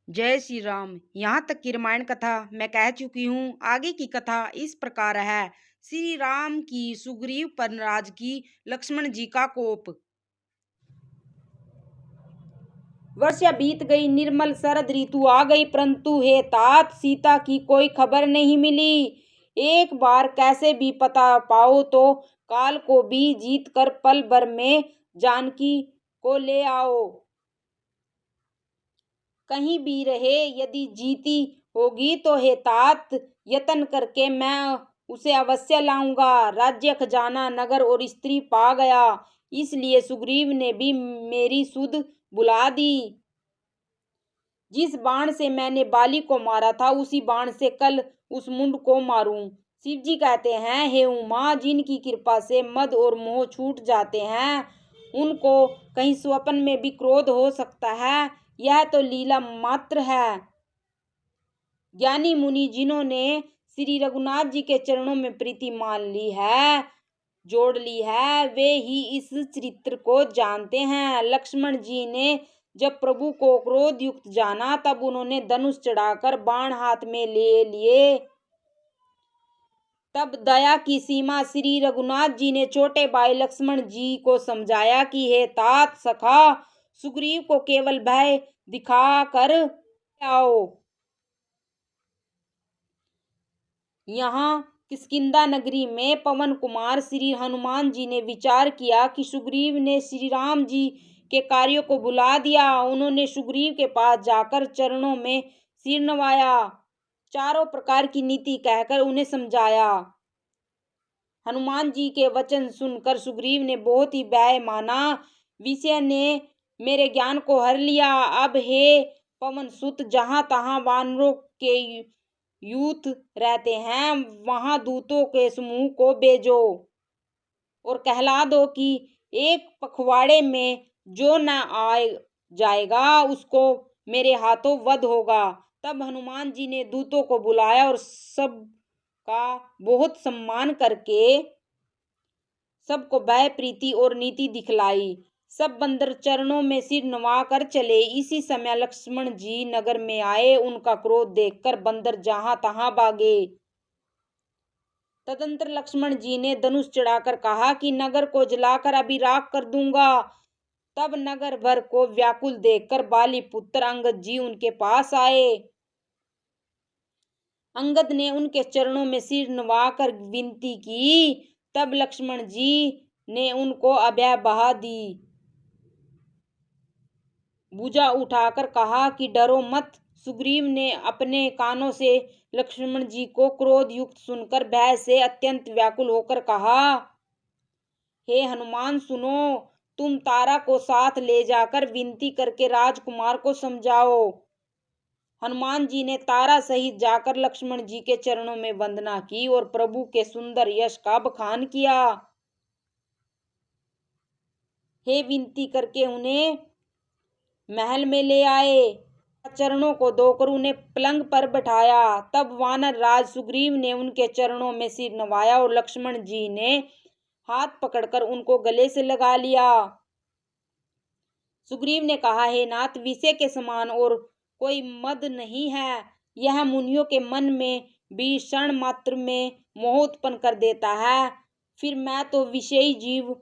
जय श्री राम। यहाँ तक की रामायण कथा मैं कह चुकी हूँ। आगे की कथा इस प्रकार है। श्री राम की सुग्रीव पर नाराजगी, लक्ष्मण जी का कोप। वर्षा बीत गई, निर्मल शरद ऋतु आ गई, परंतु हे तात सीता की कोई खबर नहीं मिली। एक बार कैसे भी पता पाओ तो काल को भी जीत कर पल भर में जानकी को ले आओ। कहीं भी रहे, यदि जीती होगी तो हे तात यत्न करके मैं उसे अवश्य लाऊंगा। राज्य, खजाना, नगर और स्त्री पा गया, इसलिए सुग्रीव ने भी मेरी सुध बुला दी। जिस बाण से मैंने बाली को मारा था, उसी बाण से कल उस मुंड को मारूं। शिव जी कहते हैं, हे उमा, जिनकी कृपा से मद और मोह छूट जाते हैं, उनको कहीं स्वप्न में भी क्रोध हो सकता है। यह तो लीला मात्र है। ज्ञानी मुनि जिन्होंने श्री रघुनाथ जी के चरणों में प्रीति मान ली है, जोड़ ली है, वे ही इस चरित्र को जानते हैं। लक्ष्मण जी ने जब प्रभु को क्रोध युक्त जाना, तब उन्होंने धनुष चढ़ाकर बाण हाथ में ले लिए। तब दया की सीमा श्री रघुनाथ जी ने छोटे भाई लक्ष्मण जी को समझाया कि हे तात सखा, सुग्रीव को केवल भय दिखा कर आओ। यहाँ किष्किंधा नगरी में पवन कुमार श्री हनुमान जी ने विचार किया कि सुग्रीव ने श्री राम जी के कार्यों को भुला दिया। उन्होंने सुग्रीव के पास जाकर चरणों में सिर नवाया, चारों प्रकार की नीति कहकर उन्हें समझाया। हनुमान जी के वचन सुनकर सुग्रीव ने बहुत ही भय माना। विषय ने मेरे ज्ञान को हर लिया। अब हे पवन सुत, जहां तहां वानरों के यूथ रहते हैं, वहां दूतों के समूह को भेजो और कहला दो कि एक पखवाड़े में जो न आ जाएगा, उसको मेरे हाथों वध होगा। तब हनुमान जी ने दूतों को बुलाया और सब का बहुत सम्मान करके सबको भय, प्रीति और नीति दिखलाई। सब बंदर चरणों में सिर नवा कर चले। इसी समय लक्ष्मण जी नगर में आए। उनका क्रोध देखकर बंदर जहां तहां भागे। तदंतर लक्ष्मण जी ने धनुष चढ़ाकर कहा कि नगर को जलाकर अभी राख कर दूंगा। तब नगर भर को व्याकुल देखकर बाली पुत्र अंगद जी उनके पास आए। अंगद ने उनके चरणों में सिर नवाकर विनती की। तब लक्ष्मण जी ने उनको अभय बहा दी। भुजा उठाकर कहा कि डरो मत। सुग्रीव ने अपने कानों से लक्ष्मण जी को क्रोध युक्त सुनकर भय से अत्यंत व्याकुल होकर कहा, हे हनुमान सुनो, तुम तारा को साथ ले जाकर विनती करके राजकुमार को समझाओ। हनुमान जी ने तारा सहित जाकर लक्ष्मण जी के चरणों में वंदना की और प्रभु के सुंदर यश का बखान किया। हे विनती करके उन्हें महल में ले आए। चरणों को धोकर उन्हें पलंग पर बैठाया। तब वानर राज सुग्रीव ने उनके चरणों में सिर नवाया और लक्ष्मण जी ने हाथ पकड़कर उनको गले से लगा लिया। सुग्रीव ने कहा, हे नाथ, विषय के समान और कोई मद नहीं है। यह मुनियों के मन में भी क्षण मात्र में मोह उत्पन्न कर देता है। फिर मैं तो विषयी जीव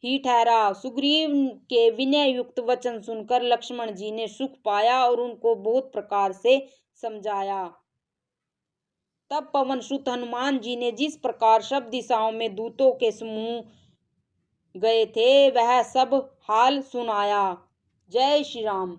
ही ठहरा। सुग्रीव के विनय युक्त वचन सुनकर लक्ष्मण जी ने सुख पाया और उनको बहुत प्रकार से समझाया। तब पवन सुत हनुमान जी ने जिस प्रकार सब दिशाओं में दूतों के समूह गए थे, वह सब हाल सुनाया। जय श्री राम।